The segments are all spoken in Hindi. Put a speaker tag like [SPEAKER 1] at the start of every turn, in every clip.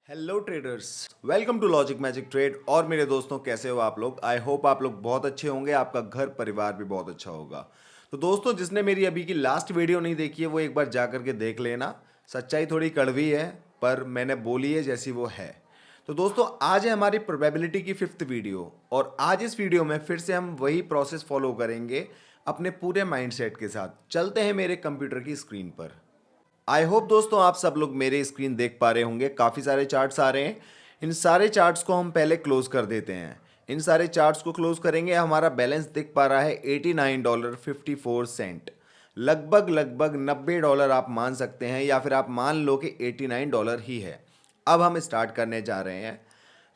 [SPEAKER 1] Hello traders, welcome to logic magic trade. और मेरे दोस्तों, कैसे हो आप लोग? आई होप आप लोग बहुत अच्छे होंगे, आपका घर परिवार भी बहुत अच्छा होगा। तो दोस्तों, जिसने मेरी अभी की लास्ट वीडियो नहीं देखी है वो एक बार जा करके देख लेना। सच्चाई थोड़ी कड़वी है पर मैंने बोली है जैसी वो है। तो दोस्तों, आज है हमारी प्रोबेबिलिटी की 5th वीडियो और आज इस वीडियो में फिर से हम वही प्रोसेस फॉलो करेंगे अपने पूरे माइंडसेट के साथ। चलते हैं मेरे कंप्यूटर की स्क्रीन पर। आई होप दोस्तों आप सब लोग मेरे स्क्रीन देख पा रहे होंगे, काफ़ी सारे चार्ट्स आ रहे हैं। इन सारे चार्ट्स को हम पहले क्लोज कर देते हैं। इन सारे चार्ट्स को क्लोज करेंगे, हमारा बैलेंस दिख पा रहा है $89.54। लगभग लगभग $90 आप मान सकते हैं, या फिर आप मान लो कि $89 ही है। अब हम स्टार्ट करने जा रहे हैं।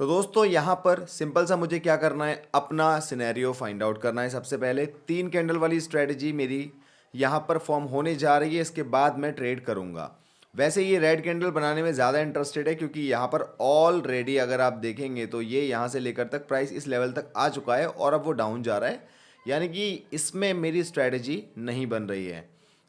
[SPEAKER 1] तो दोस्तों, यहाँ पर सिंपल सा मुझे क्या करना है, अपना सिनेरियो फाइंड आउट करना है। सबसे पहले 3 कैंडल वाली स्ट्रेटजी मेरी यहाँ पर फॉर्म होने जा रही है, इसके बाद मैं ट्रेड करूँगा। वैसे ये रेड कैंडल बनाने में ज़्यादा इंटरेस्टेड है क्योंकि यहाँ पर ऑलरेडी अगर आप देखेंगे तो ये यहाँ से लेकर तक प्राइस इस लेवल तक आ चुका है और अब वो डाउन जा रहा है, यानी कि इसमें मेरी स्ट्रेटजी नहीं बन रही है।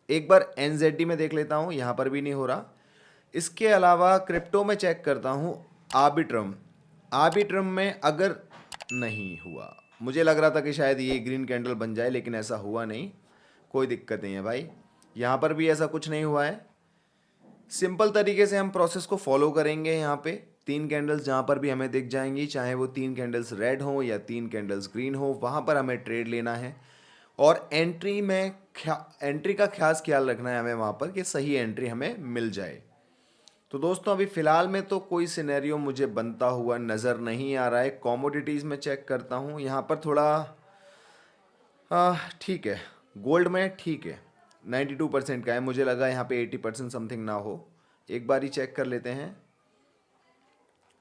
[SPEAKER 1] एक बार एनजेडी में देख लेता हूँ, यहाँ पर भी नहीं हो रहा। इसके अलावा क्रिप्टो में चेक करता हूँ। आर्बिट्रम आर्बिट्रम में अगर नहीं हुआ, मुझे लग रहा था कि शायद ये ग्रीन कैंडल बन जाए लेकिन ऐसा हुआ नहीं। कोई दिक्कत नहीं है भाई, यहाँ पर भी ऐसा कुछ नहीं हुआ है। सिंपल तरीके से हम प्रोसेस को फॉलो करेंगे। यहाँ पे 3 कैंडल्स जहाँ पर भी हमें दिख जाएंगी, चाहे वो 3 कैंडल्स रेड हो या 3 कैंडल्स ग्रीन हो, वहाँ पर हमें ट्रेड लेना है। और एंट्री का खास ख्याल रखना है हमें वहाँ पर कि सही एंट्री हमें मिल जाए। तो दोस्तों, अभी फ़िलहाल में तो कोई सिनेरियो मुझे बनता हुआ नज़र नहीं आ रहा है। कॉमोडिटीज़ में चेक करता हूँ, यहाँ पर थोड़ा ठीक है। गोल्ड में ठीक है, 92% का है। मुझे लगा यहाँ पे 80% समथिंग ना हो। एक बार ही चेक कर लेते हैं।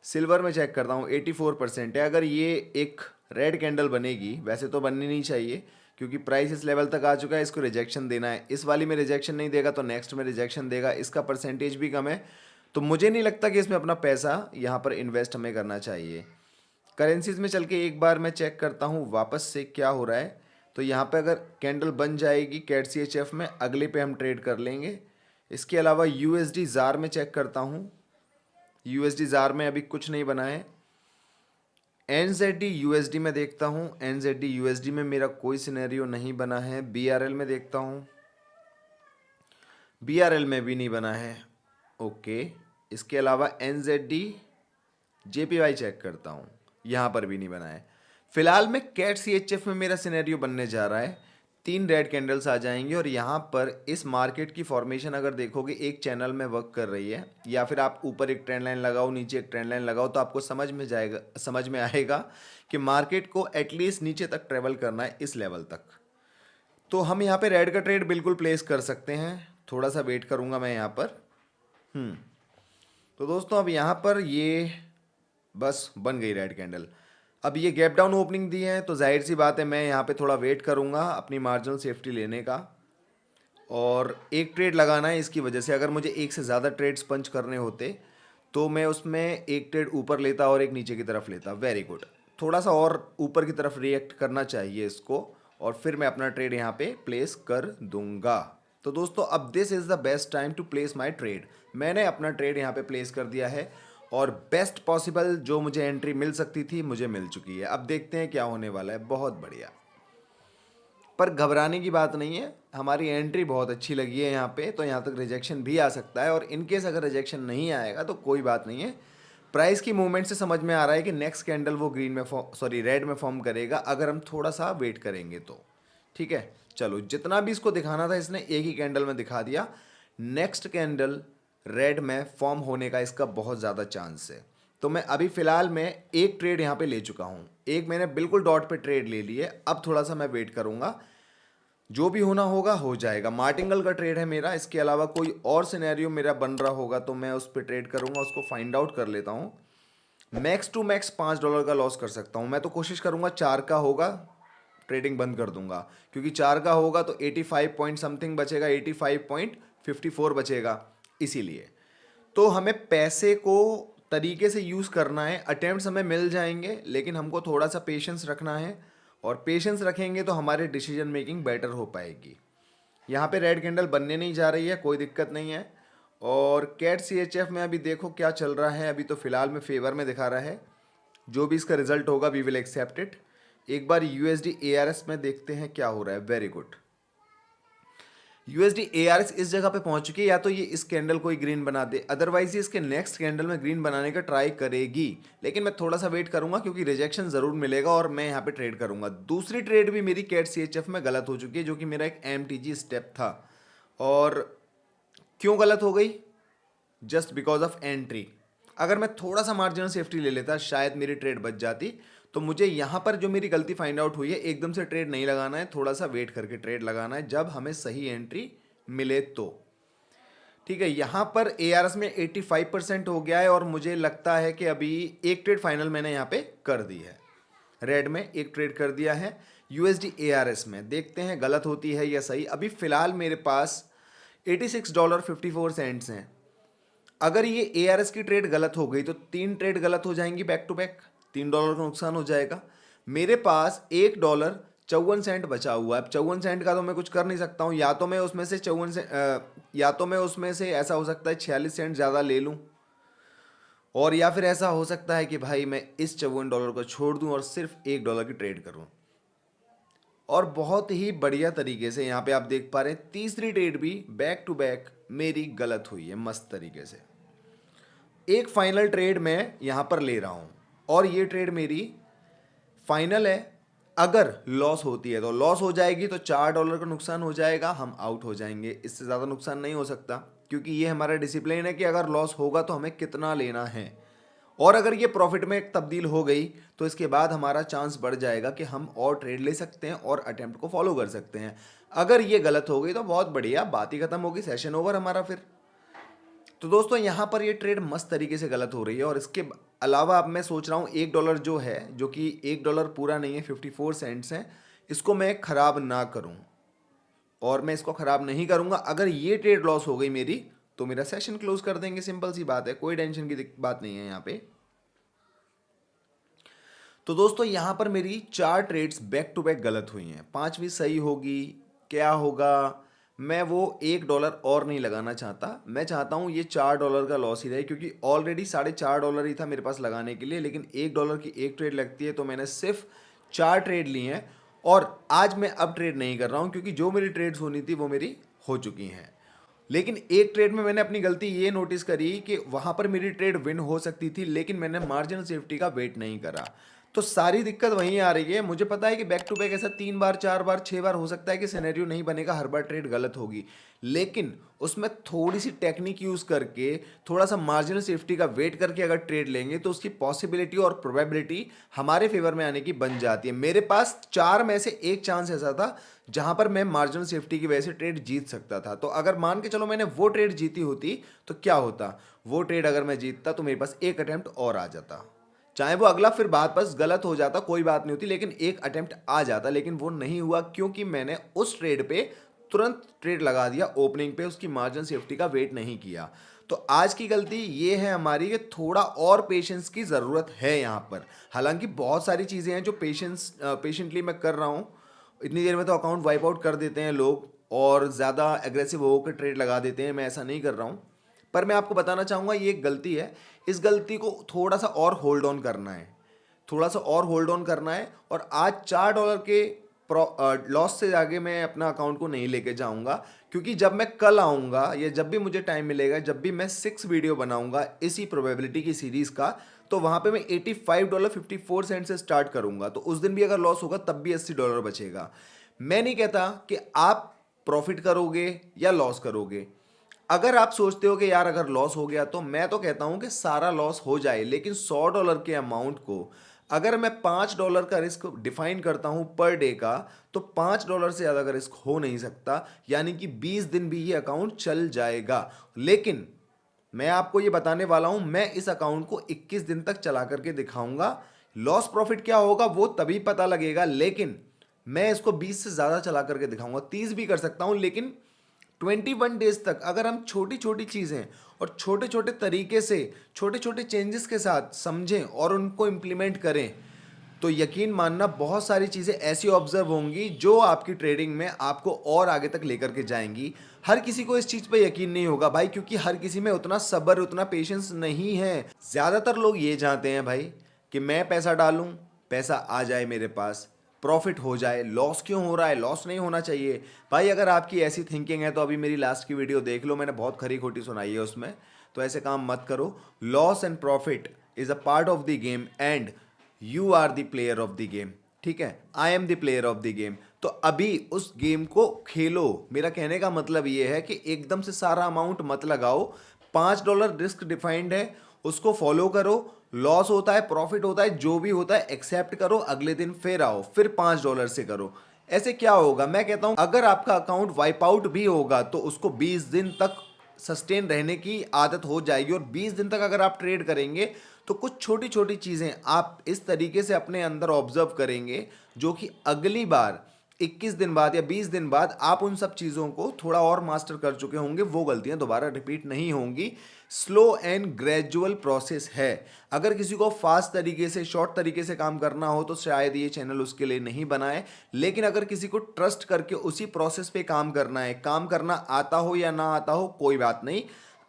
[SPEAKER 1] सिल्वर में चेक करता हूँ, 84% है। अगर ये एक रेड कैंडल बनेगी, वैसे तो बननी नहीं चाहिए क्योंकि प्राइस इस लेवल तक आ चुका है, इसको रिजेक्शन देना है। इस वाली में रिजेक्शन नहीं देगा तो नेक्स्ट में रिजेक्शन देगा। इसका परसेंटेज भी कम है, तो मुझे नहीं लगता कि इसमें अपना पैसा यहाँ पर इन्वेस्ट हमें करना चाहिए। करेंसीज में चल के एक बार मैं चेक करता हूँ वापस से क्या हो रहा है। तो यहाँ पे अगर कैंडल बन जाएगी कैट सी एच एफ में, अगले पे हम ट्रेड कर लेंगे। इसके अलावा यूएसडी जार में चेक करता हूँ। यूएसडी जार में अभी कुछ नहीं बना है। एनजेडी यूएसडी में देखता हूँ। एनजेडी यूएसडी में मेरा कोई सिनेरियो नहीं बना है। बीआरएल में देखता हूँ, बीआरएल में भी नहीं बना है। ओके, इसके अलावा एनजेडी जेपीवाई चेक करता हूँ, यहाँ पर भी नहीं बना है। फिलहाल में कैट सी एच एफ में मेरा सिनेरियो बनने जा रहा है। 3 रेड कैंडल्स आ जाएंगी और यहाँ पर इस मार्केट की फॉर्मेशन अगर देखोगे एक चैनल में वर्क कर रही है, या फिर आप ऊपर एक ट्रेंड लाइन लगाओ नीचे एक ट्रेंड लाइन लगाओ, तो आपको समझ में आएगा कि मार्केट को एटलीस्ट नीचे तक ट्रेवल करना है, इस लेवल तक। तो हम यहाँ पे रेड का ट्रेड बिल्कुल प्लेस कर सकते हैं। थोड़ा सा वेट करूँगा मैं यहाँ पर। तो दोस्तों, अब यहाँ पर ये बस बन गई रेड कैंडल। अब ये गैप डाउन ओपनिंग दी है तो जाहिर सी बात है मैं यहाँ पे थोड़ा वेट करूँगा अपनी मार्जिनल सेफ्टी लेने का, और एक ट्रेड लगाना है। इसकी वजह से अगर मुझे एक से ज़्यादा ट्रेड्स पंच करने होते तो मैं उसमें एक ट्रेड ऊपर लेता और एक नीचे की तरफ लेता। वेरी गुड, थोड़ा सा और ऊपर की तरफ रिएक्ट करना चाहिए इसको, और फिर मैं अपना ट्रेड यहाँ पे प्लेस कर दूंगा। तो दोस्तों, अब this is the best time to place my trade. मैंने अपना ट्रेड यहाँ पे प्लेस कर दिया है और बेस्ट पॉसिबल जो मुझे एंट्री मिल सकती थी मुझे मिल चुकी है। अब देखते हैं क्या होने वाला है। बहुत बढ़िया, पर घबराने की बात नहीं है। हमारी एंट्री बहुत अच्छी लगी है यहाँ पे, तो यहाँ तक रिजेक्शन भी आ सकता है, और इनकेस अगर रिजेक्शन नहीं आएगा तो कोई बात नहीं है। प्राइस की मूवमेंट से समझ में आ रहा है कि नेक्स्ट कैंडल वो ग्रीन में रेड में फॉर्म करेगा अगर हम थोड़ा सा वेट करेंगे तो। ठीक है, चलो, जितना भी इसको दिखाना था इसने एक ही कैंडल में दिखा दिया। नेक्स्ट कैंडल रेड में फॉर्म होने का इसका बहुत ज़्यादा चांस है। तो मैं अभी फ़िलहाल में एक ट्रेड यहाँ पे ले चुका हूँ, एक मैंने बिल्कुल डॉट पे ट्रेड ले ली है। अब थोड़ा सा मैं वेट करूँगा, जो भी होना होगा हो जाएगा। मार्टिंगल का ट्रेड है मेरा, इसके अलावा कोई और सिनेरियो मेरा बन रहा होगा तो मैं उस पर ट्रेड करूँगा, उसको फाइंड आउट कर लेता हूँ। मैक्स टू मैक्स $5 का लॉस कर सकता हूँ मैं, तो कोशिश करूँगा 4 का होगा, ट्रेडिंग बंद कर दूंगा। क्योंकि 4 का होगा तो 85 पॉइंट समथिंग बचेगा, 85.54 बचेगा। इसीलिए तो हमें पैसे को तरीके से यूज़ करना है। अटेम्प्ट्स हमें मिल जाएंगे लेकिन हमको थोड़ा सा पेशेंस रखना है, और पेशेंस रखेंगे तो हमारे डिसीजन मेकिंग बेटर हो पाएगी। यहाँ पे रेड कैंडल बनने नहीं जा रही है, कोई दिक्कत नहीं है। और कैट CHF में अभी देखो क्या चल रहा है, अभी तो फिलहाल में फेवर में दिखा रहा है। जो भी इसका रिजल्ट होगा वी विल एक्सेप्ट इट। एक बार USD ARS में देखते हैं क्या हो रहा है। वेरी गुड, USD ARS इस जगह पे पहुंच चुकी है, या तो ये इस कैंडल को ही ग्रीन बना दे, अदरवाइज ये इसके नेक्स्ट कैंडल में ग्रीन बनाने का ट्राई करेगी, लेकिन मैं थोड़ा सा वेट करूंगा क्योंकि रिजेक्शन जरूर मिलेगा और मैं यहाँ पे ट्रेड करूंगा। दूसरी ट्रेड भी मेरी कैट CHF में गलत हो चुकी है, जो कि मेरा एक MTG स्टेप था। और क्यों गलत हो गई? Just because of entry. अगर मैं थोड़ा सा मार्जिनल सेफ्टी ले लेता शायद मेरी ट्रेड बच जाती। तो मुझे यहाँ पर जो मेरी गलती फाइंड आउट हुई है, एकदम से ट्रेड नहीं लगाना है, थोड़ा सा वेट करके ट्रेड लगाना है जब हमें सही एंट्री मिले तो। ठीक है, यहाँ पर ARS में 85% हो गया है और मुझे लगता है कि अभी एक ट्रेड फाइनल मैंने यहाँ पे कर दी है। रेड में एक ट्रेड कर दिया है। USD ARS में देखते हैं गलत होती है या सही। अभी फिलहाल मेरे पास $86.54 हैं। अगर ये ARS की ट्रेड गलत हो गई तो 3 ट्रेड गलत हो जाएंगी बैक टू बैक, $3 का नुकसान हो जाएगा। मेरे पास $1.54 बचा हुआ है। अब 54 का तो मैं कुछ कर नहीं सकता हूँ, या तो मैं उसमें से 54 से या तो मैं उसमें से ऐसा हो सकता है 46 सेंट ज़्यादा ले लूँ, और या फिर ऐसा हो सकता है कि भाई मैं इस $54 को छोड़ दूँ और सिर्फ $1 की ट्रेड करूँ। और बहुत ही बढ़िया तरीके से यहाँ पे आप देख पा रहे हैं तीसरी ट्रेड भी बैक टू बैक मेरी गलत हुई है मस्त तरीके से। एक फाइनल ट्रेड मैं यहाँ पर ले रहा हूँ और ये ट्रेड मेरी फाइनल है। अगर लॉस होती है तो लॉस हो जाएगी, तो $4 का नुकसान हो जाएगा, हम आउट हो जाएंगे। इससे ज़्यादा नुकसान नहीं हो सकता, क्योंकि ये हमारा डिसिप्लिन है कि अगर लॉस होगा तो हमें कितना लेना है। और अगर ये प्रॉफिट में तब्दील हो गई तो इसके बाद हमारा चांस बढ़ जाएगा कि हम और ट्रेड ले सकते हैं और अटेम्प्ट को फॉलो कर सकते हैं। अगर ये गलत हो गई तो बहुत बढ़िया, बात ही खत्म होगी, सेशन ओवर हमारा फिर। तो दोस्तों यहाँ पर ये ट्रेड मस्त तरीके से गलत हो रही है। और इसके अलावा अब मैं सोच रहा हूँ $1 जो है, जो कि $1 पूरा नहीं है, 54 सेंट्स है, इसको मैं खराब ना करूँ। और मैं इसको खराब नहीं करूँगा। अगर ये ट्रेड लॉस हो गई मेरी तो मेरा सेशन क्लोज कर देंगे, सिंपल सी बात है, कोई टेंशन की बात नहीं है यहाँ पे। तो दोस्तों यहाँ पर मेरी 4 ट्रेड्स बैक टू बैक गलत हुई हैं, 5वीं सही होगी। क्या होगा? मैं वो $1 और नहीं लगाना चाहता, मैं चाहता हूँ ये $4 का लॉस ही रहे, क्योंकि ऑलरेडी $4.5 ही था मेरे पास लगाने के लिए, लेकिन $1 की एक ट्रेड लगती है, तो मैंने सिर्फ 4 ट्रेड ली हैं। और आज मैं अब ट्रेड नहीं कर रहा हूँ, क्योंकि जो मेरी ट्रेड्स होनी थी वो मेरी हो चुकी हैं। लेकिन एक ट्रेड में मैंने अपनी गलती ये नोटिस करी कि वहां पर मेरी ट्रेड विन हो सकती थी, लेकिन मैंने मार्जिनल सेफ्टी का वेट नहीं करा। तो सारी दिक्कत वहीं आ रही है। मुझे पता है कि बैक टू बैक ऐसा 3 बार 4 बार 6 बार हो सकता है कि सिनेरियो नहीं बनेगा, हर बार ट्रेड गलत होगी, लेकिन उसमें थोड़ी सी टेक्निक यूज करके, थोड़ा सा मार्जिनल सेफ्टी का वेट करके अगर ट्रेड लेंगे तो उसकी पॉसिबिलिटी और प्रोबेबिलिटी हमारे फेवर में आने की बन जाती है। मेरे पास 4 में से एक चांस ऐसा था जहां पर मैं मार्जिनल सेफ्टी की वजह से ट्रेड जीत सकता था। तो अगर मान के चलो मैंने वो ट्रेड जीती होती तो क्या होता? वो ट्रेड अगर मैं जीतता तो मेरे पास एक अटेम्प्ट और आ जाता, चाहे वो अगला फिर बात बस गलत हो जाता, कोई बात नहीं होती, लेकिन एक अटेम्प्ट आ जाता। लेकिन वो नहीं हुआ, क्योंकि मैंने उस ट्रेड पे तुरंत ट्रेड लगा दिया ओपनिंग पे, उसकी मार्जिन सेफ्टी का वेट नहीं किया। तो आज की गलती ये है हमारी कि थोड़ा और पेशेंस की ज़रूरत है यहाँ पर। हालांकि बहुत सारी चीज़ें हैं जो पेशेंटली मैं कर रहा हूँ। इतनी देर में तो अकाउंट वाइप आउट कर देते हैं लोग और ज़्यादा एग्रेसिव होकर ट्रेड लगा देते हैं, मैं ऐसा नहीं कर रहा हूँ। पर मैं आपको बताना चाहूँगा ये एक गलती है, इस गलती को थोड़ा सा और होल्ड ऑन करना है, थोड़ा सा और होल्ड ऑन करना है। और आज $4 के लॉस से आगे मैं अपना अकाउंट को नहीं लेके जाऊंगा, क्योंकि जब मैं कल आऊंगा या जब भी मुझे टाइम मिलेगा, जब भी मैं 6 वीडियो बनाऊंगा इसी प्रोबेबिलिटी की सीरीज का, तो वहां पे मैं $85.54 से स्टार्ट करूंगा। तो उस दिन भी अगर लॉस होगा तब भी $80 बचेगा। मैं नहीं कहता कि आप प्रॉफिट करोगे या लॉस करोगे। अगर आप सोचते हो कि यार अगर लॉस हो गया, तो मैं तो कहता हूं कि सारा लॉस हो जाए, लेकिन $100 के अमाउंट को अगर मैं $5 का रिस्क डिफाइन करता हूं पर डे का, तो $5 से ज़्यादा का रिस्क हो नहीं सकता, यानी कि 20 दिन भी ये अकाउंट चल जाएगा। लेकिन मैं आपको ये बताने वाला हूं, मैं इस अकाउंट को 21 दिन तक चला करके दिखाऊंगा। लॉस प्रॉफिट क्या होगा वो तभी पता लगेगा, लेकिन मैं इसको 20 से ज़्यादा चला करके दिखाऊंगा, 30 भी कर सकता हूं। लेकिन 21 डेज तक अगर हम छोटी छोटी चीज़ें और छोटे छोटे तरीके से छोटे छोटे चेंजेस के साथ समझें और उनको इम्प्लीमेंट करें, तो यकीन मानना बहुत सारी चीज़ें ऐसी ऑब्जर्व होंगी जो आपकी ट्रेडिंग में आपको और आगे तक लेकर के जाएंगी। हर किसी को इस चीज़ पे यकीन नहीं होगा भाई, क्योंकि हर किसी में उतना सब्र उतना पेशेंस नहीं है। ज़्यादातर लोग ये चाहते हैं भाई कि मैं पैसा डालूं, पैसा आ जाए मेरे पास, प्रॉफिट हो जाए, लॉस क्यों हो रहा है, लॉस नहीं होना चाहिए। भाई अगर आपकी ऐसी थिंकिंग है तो अभी मेरी लास्ट की वीडियो देख लो, मैंने बहुत खरी खोटी सुनाई है उसमें। तो ऐसे काम मत करो। Loss and profit is a part of the game and you are the player of the game. ठीक है, I am the player of the game. तो अभी उस गेम को खेलो। मेरा कहने का मतलब ये है कि एकदम से सारा अमाउंट मत लगाओ। $5 रिस्क डिफाइंड है, उसको फॉलो करो। लॉस होता है, प्रॉफिट होता है, जो भी होता है एक्सेप्ट करो, अगले दिन फिर आओ, फिर $5 से करो। ऐसे क्या होगा, मैं कहता हूं अगर आपका अकाउंट वाइप आउट भी होगा तो उसको 20 दिन तक सस्टेन रहने की आदत हो जाएगी। और 20 दिन तक अगर आप ट्रेड करेंगे तो कुछ छोटी छोटी चीज़ें आप इस तरीके से अपने अंदर ऑब्जर्व करेंगे जो कि अगली बार 21 दिन बाद या 20 दिन बाद आप उन सब चीज़ों को थोड़ा और मास्टर कर चुके होंगे, वो गलतियां दोबारा रिपीट नहीं होंगी। स्लो एंड ग्रेजुअल प्रोसेस है। अगर किसी को फास्ट तरीके से शॉर्ट तरीके से काम करना हो तो शायद ये चैनल उसके लिए नहीं बनाए, लेकिन अगर किसी को ट्रस्ट करके उसी प्रोसेस पे काम करना है, काम करना आता हो या ना आता हो कोई बात नहीं,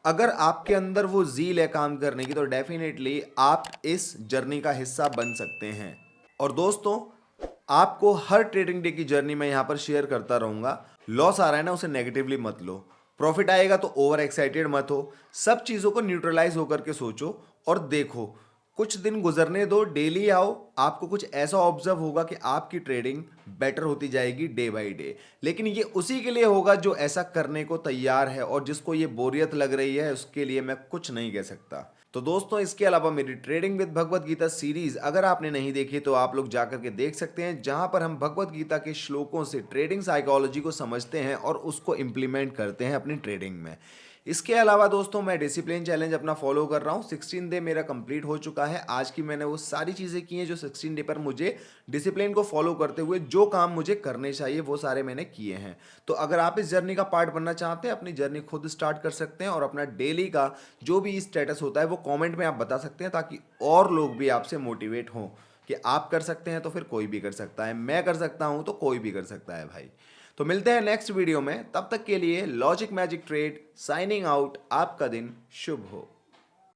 [SPEAKER 1] अगर आपके अंदर वो ज़ील है काम करने की तो डेफिनेटली आप इस जर्नी का हिस्सा बन सकते हैं। और दोस्तों, आपको हर ट्रेडिंग डे की जर्नी में यहां पर शेयर करता रहूंगा। लॉस आ रहा है ना, उसे नेगेटिवली मत लो। प्रॉफिट आएगा तो ओवर एक्साइटेड मत हो। सब चीज़ों को न्यूट्रलाइज होकर के सोचो और देखो। कुछ दिन गुजरने दो, डेली आओ, आपको कुछ ऐसा ऑब्जर्व होगा कि आपकी ट्रेडिंग बेटर होती जाएगी डे बाय डे। लेकिन ये उसी के लिए होगा जो ऐसा करने को तैयार है, और जिसको ये बोरियत लग रही है उसके लिए मैं कुछ नहीं कह सकता। तो दोस्तों, इसके अलावा मेरी trading with Bhagavad Gita series अगर आपने नहीं देखी तो आप लोग जाकर के देख सकते हैं, जहां पर हम भगवत गीता के श्लोकों से ट्रेडिंग साइकोलॉजी को समझते हैं और उसको इंप्लीमेंट करते हैं अपनी ट्रेडिंग में। इसके अलावा दोस्तों, मैं डिसिप्लिन चैलेंज अपना फॉलो कर रहा हूँ। 16 डे मेरा कंप्लीट हो चुका है। आज की मैंने वो सारी चीज़ें की हैं जो 16 डे पर मुझे डिसिप्लिन को फॉलो करते हुए जो काम मुझे करने चाहिए वो सारे मैंने किए हैं। तो अगर आप इस जर्नी का पार्ट बनना चाहते हैं, अपनी जर्नी खुद स्टार्ट कर सकते हैं और अपना डेली का जो भी स्टेटस होता है वो कमेंट में आप बता सकते हैं, ताकि और लोग भी आपसे मोटिवेट हों कि आप कर सकते हैं तो फिर कोई भी कर सकता है, मैं कर सकता हूं तो कोई भी कर सकता है भाई। तो मिलते हैं नेक्स्ट वीडियो में, तब तक के लिए logic magic trade signing out. आपका दिन शुभ हो।